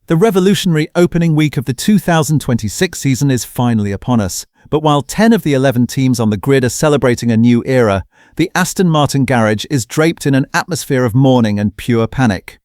The revolutionary opening week of the 2026 season is finally upon us, but while 10 of the 11 teams on the grid are celebrating a new era, the Aston Martin garage is draped in an atmosphere of mourning and pure panic.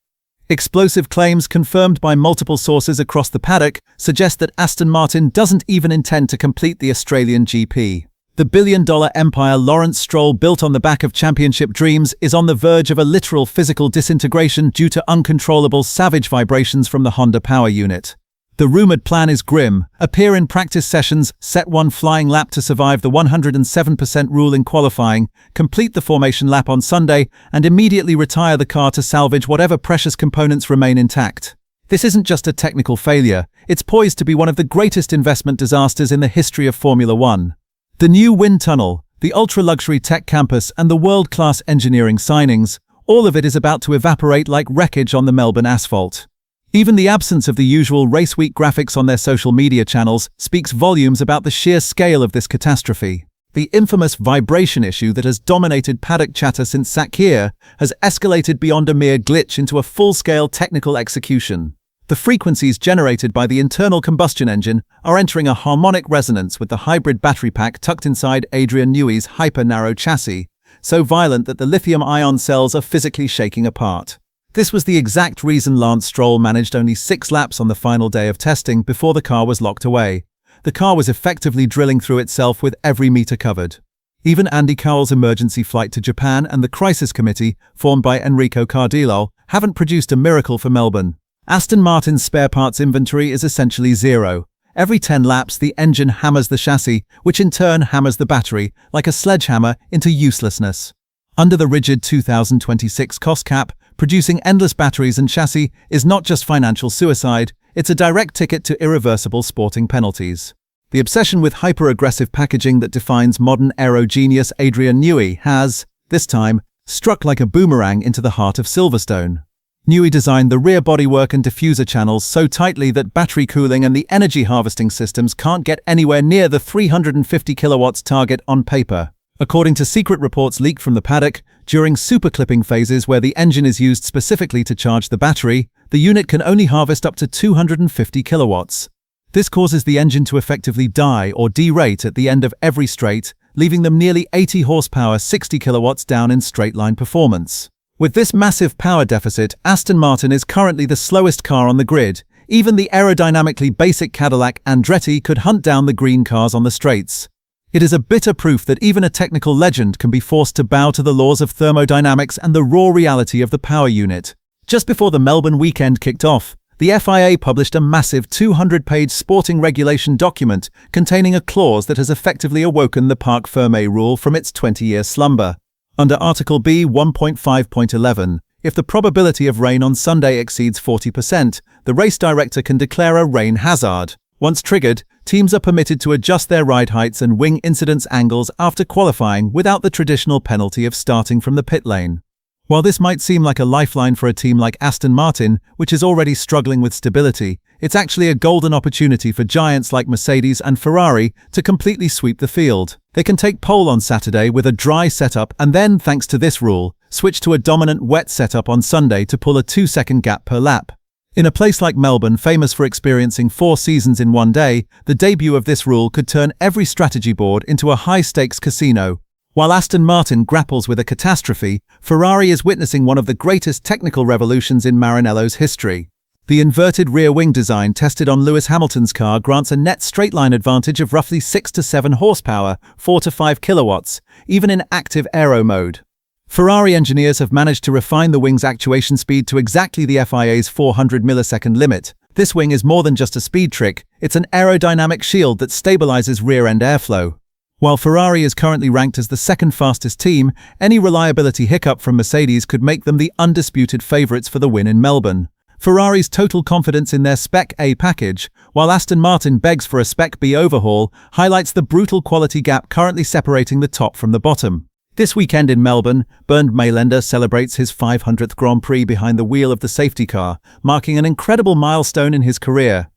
Explosive claims confirmed by multiple sources across the paddock suggest that Aston Martin doesn't even intend to complete the Australian GP. The billion-dollar empire Lance Stroll, built on the back of championship dreams, is on the verge of a literal physical disintegration due to uncontrollable savage vibrations from the Honda power unit. The rumoured plan is grim: appear in practice sessions, set one flying lap to survive the 107% rule in qualifying, complete the formation lap on Sunday, and immediately retire the car to salvage whatever precious components remain intact. This isn't just a technical failure, it's poised to be one of the greatest investment disasters in the history of Formula One. The new wind tunnel, the ultra-luxury tech campus, and the world-class engineering signings, all of it is about to evaporate like wreckage on the Melbourne asphalt. Even the absence of the usual race week graphics on their social media channels speaks volumes about the sheer scale of this catastrophe. The infamous vibration issue that has dominated paddock chatter since Sakir has escalated beyond a mere glitch into a full-scale technical execution. The frequencies generated by the internal combustion engine are entering a harmonic resonance with the hybrid battery pack tucked inside Adrian Newey's hyper-narrow chassis, so violent that the lithium-ion cells are physically shaking apart. This was the exact reason Lance Stroll managed only 6 laps on the final day of testing before the car was locked away. The car was effectively drilling through itself with every meter covered. Even Andy Cowell's emergency flight to Japan and the crisis committee, formed by Enrico Cardillo, haven't produced a miracle for Melbourne. Aston Martin's spare parts inventory is essentially zero. Every 10 laps, the engine hammers the chassis, which in turn hammers the battery, like a sledgehammer, into uselessness. Under the rigid 2026 cost cap, producing endless batteries and chassis is not just financial suicide, it's a direct ticket to irreversible sporting penalties. The obsession with hyper-aggressive packaging that defines modern aero genius Adrian Newey has, this time, struck like a boomerang into the heart of Silverstone. Newey designed the rear bodywork and diffuser channels so tightly that battery cooling and the energy harvesting systems can't get anywhere near the 350 kilowatts target on paper. According to secret reports leaked from the paddock, during superclipping phases where the engine is used specifically to charge the battery, the unit can only harvest up to 250 kilowatts. This causes the engine to effectively die or derate at the end of every straight, leaving them nearly 80 horsepower, 60 kilowatts down in straight-line performance. With this massive power deficit, Aston Martin is currently the slowest car on the grid. Even the aerodynamically basic Cadillac Andretti could hunt down the green cars on the straights. It is a bitter proof that even a technical legend can be forced to bow to the laws of thermodynamics and the raw reality of the power unit. Just before the Melbourne weekend kicked off, the FIA published a massive 200-page sporting regulation document containing a clause that has effectively awoken the Parc Fermé rule from its 20-year slumber. Under Article B 1.5.11, if the probability of rain on Sunday exceeds 40%, the race director can declare a rain hazard. Once triggered, teams are permitted to adjust their ride heights and wing incidence angles after qualifying without the traditional penalty of starting from the pit lane. While this might seem like a lifeline for a team like Aston Martin, which is already struggling with stability, it's actually a golden opportunity for giants like Mercedes and Ferrari to completely sweep the field. They can take pole on Saturday with a dry setup and then, thanks to this rule, switch to a dominant wet setup on Sunday to pull a 2-second gap per lap. In a place like Melbourne, famous for experiencing 4 seasons in one day, the debut of this rule could turn every strategy board into a high-stakes casino. While Aston Martin grapples with a catastrophe, Ferrari is witnessing one of the greatest technical revolutions in Maranello's history. The inverted rear wing design tested on Lewis Hamilton's car grants a net straight-line advantage of roughly 6 to 7 horsepower, 4 to 5 kilowatts, even in active aero mode. Ferrari engineers have managed to refine the wing's actuation speed to exactly the FIA's 400 millisecond limit. This wing is more than just a speed trick, it's an aerodynamic shield that stabilizes rear-end airflow. While Ferrari is currently ranked as the second fastest team, any reliability hiccup from Mercedes could make them the undisputed favorites for the win in Melbourne. Ferrari's total confidence in their Spec A package, while Aston Martin begs for a Spec B overhaul, highlights the brutal quality gap currently separating the top from the bottom. This weekend in Melbourne, Bernd Mayländer celebrates his 500th Grand Prix behind the wheel of the safety car, marking an incredible milestone in his career.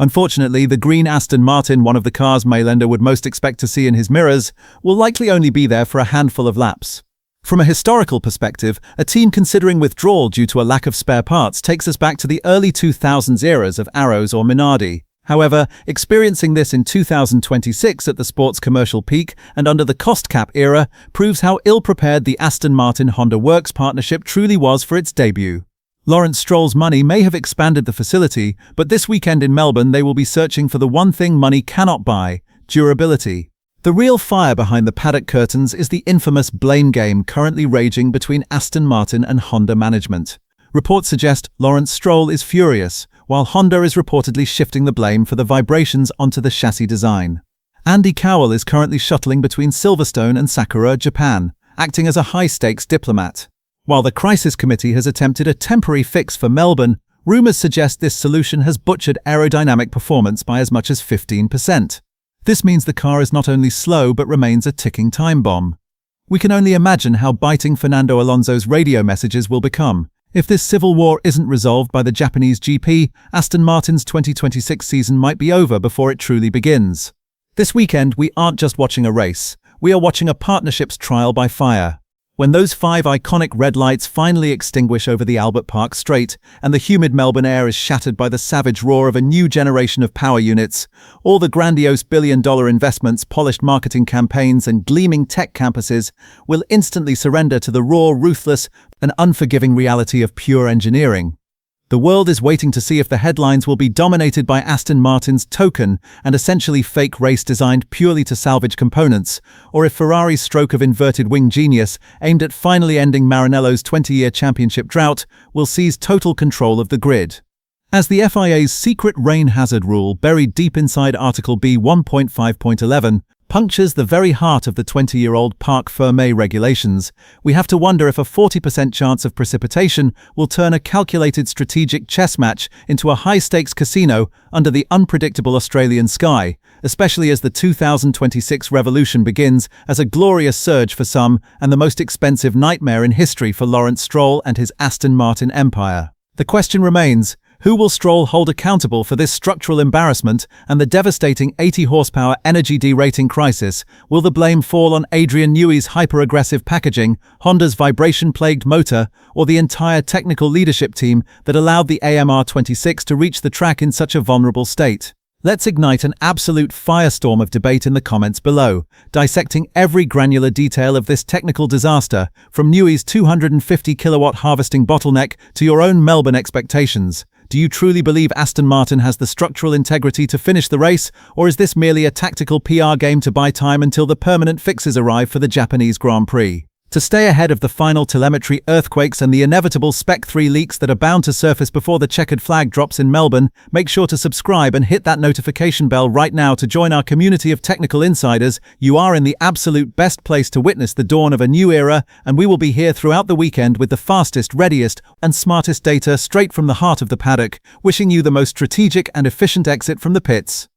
Unfortunately, the green Aston Martin, one of the cars Mayländer would most expect to see in his mirrors, will likely only be there for a handful of laps. From a historical perspective, a team considering withdrawal due to a lack of spare parts takes us back to the early 2000s eras of Arrows or Minardi. However, experiencing this in 2026 at the sport's commercial peak and under the cost cap era proves how ill-prepared the Aston Martin-Honda Works partnership truly was for its debut. Lance Stroll's money may have expanded the facility, but this weekend in Melbourne they will be searching for the one thing money cannot buy: durability. The real fire behind the paddock curtains is the infamous blame game currently raging between Aston Martin and Honda management. Reports suggest Lance Stroll is furious, while Honda is reportedly shifting the blame for the vibrations onto the chassis design. Andy Cowell is currently shuttling between Silverstone and Sakura, Japan, acting as a high-stakes diplomat. While the crisis committee has attempted a temporary fix for Melbourne, rumors suggest this solution has butchered aerodynamic performance by as much as 15%. This means the car is not only slow but remains a ticking time bomb. We can only imagine how biting Fernando Alonso's radio messages will become. If this civil war isn't resolved by the Japanese GP, Aston Martin's 2026 season might be over before it truly begins. This weekend, we aren't just watching a race, we are watching a partnership's trial by fire. When those 5 iconic red lights finally extinguish over the Albert Park Straight and the humid Melbourne air is shattered by the savage roar of a new generation of power units, all the grandiose billion-dollar investments, polished marketing campaigns and gleaming tech campuses will instantly surrender to the raw, ruthless and unforgiving reality of pure engineering. The world is waiting to see if the headlines will be dominated by Aston Martin's token and essentially fake race designed purely to salvage components, or if Ferrari's stroke of inverted wing genius, aimed at finally ending Maranello's 20-year championship drought, will seize total control of the grid. As the FIA's secret rain hazard rule, buried deep inside Article B 1.5.11, punctures the very heart of the 20-year-old Parc Fermé regulations, we have to wonder if a 40% chance of precipitation will turn a calculated strategic chess match into a high-stakes casino under the unpredictable Australian sky, especially as the 2026 revolution begins as a glorious surge for some and the most expensive nightmare in history for Lance Stroll and his Aston Martin empire. The question remains: who will Stroll hold accountable for this structural embarrassment and the devastating 80-horsepower energy derating crisis? Will the blame fall on Adrian Newey's hyper-aggressive packaging, Honda's vibration-plagued motor, or the entire technical leadership team that allowed the AMR26 to reach the track in such a vulnerable state? Let's ignite an absolute firestorm of debate in the comments below, dissecting every granular detail of this technical disaster, from Newey's 250-kilowatt harvesting bottleneck to your own Melbourne expectations. Do you truly believe Aston Martin has the structural integrity to finish the race, or is this merely a tactical PR game to buy time until the permanent fixes arrive for the Japanese Grand Prix? To stay ahead of the final telemetry earthquakes and the inevitable Spec 3 leaks that are bound to surface before the checkered flag drops in Melbourne, make sure to subscribe and hit that notification bell right now to join our community of technical insiders. You are in the absolute best place to witness the dawn of a new era, and we will be here throughout the weekend with the fastest, readiest, and smartest data straight from the heart of the paddock, wishing you the most strategic and efficient exit from the pits.